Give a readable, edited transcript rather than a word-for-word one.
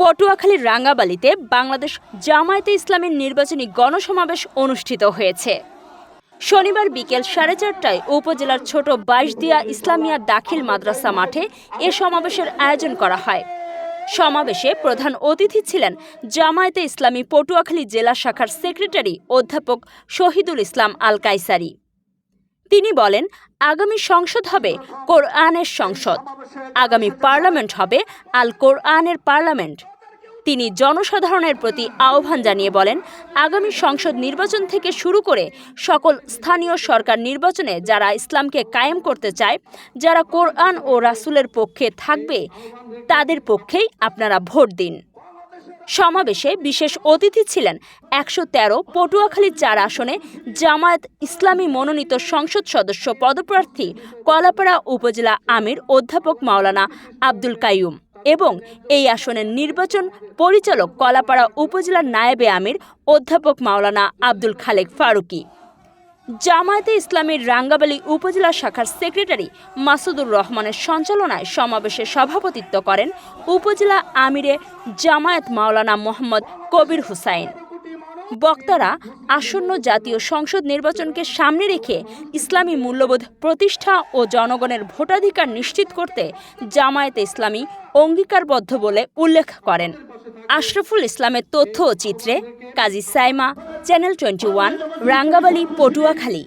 পটুয়াখালীর রাঙ্গাবালিতে বাংলাদেশ জামায়াতে ইসলামীর নির্বাচনী গণসমাবেশ অনুষ্ঠিত হয়েছে। শনিবার বিকেল 4:30টায় উপজেলার ছোট বাইশদিয়া ইসলামিয়া দাখিল মাদ্রাসা মাঠে এ সমাবেশের আয়োজন করা হয়। সমাবেশে প্রধান অতিথি ছিলেন জামায়াতে ইসলামী পটুয়াখালী জেলা শাখার সেক্রেটারি অধ্যাপক শহীদুল ইসলাম আল কায়সারি। তিনি বলেন, আগামী সংসদ হবে কোরআনের সংসদ, আগামী পার্লামেন্ট হবে আল কোরআনের পার্লামেন্ট। তিনি জনসাধারণের প্রতি আহ্বান জানিয়ে বলেন, আগামী সংসদ নির্বাচন থেকে শুরু করে সকল স্থানীয় সরকার নির্বাচনে যারা ইসলামকে কায়েম করতে চায়, যারা কোরআন ও রাসূলের পক্ষে থাকবে, তাদের পক্ষেই আপনারা ভোট দিন। সমাবেশে বিশেষ অতিথি ছিলেন 113 পটুয়াখালী 4 আসনে জামায়াত ইসলামী মনোনীত সংসদ সদস্য পদপ্রার্থী কলাপাড়া উপজেলা আমির অধ্যাপক মাওলানা আব্দুল কাইয়ুম এবং এই আসনের নির্বাচন পরিচালক কলাপাড়া উপজেলার নায়েবে আমির অধ্যাপক মাওলানা আব্দুল খালেক ফারুকি। জামায়াতে ইসলামীর রাঙ্গাবালী উপজেলা শাখার সেক্রেটারি মাসুদুর রহমানের সঞ্চালনায় সমাবেশে সভাপতিত্ব করেন উপজেলা আমিরে জামায়াত মাওলানা মোহাম্মদ কবির হুসাইন। বক্তারা আসন্ন জাতীয় সংসদ নির্বাচনকে সামনে রেখে ইসলামী মূল্যবোধ প্রতিষ্ঠা ও জনগণের ভোটাধিকার নিশ্চিত করতে জামায়াতে ইসলামী অঙ্গীকারবদ্ধ বলে উল্লেখ করেন। আশরাফুল ইসলামের তথ্য ও চিত্রে কাজী সাইমা, চ্যানেল 21, রাঙ্গাবালী, পটুয়াখালী।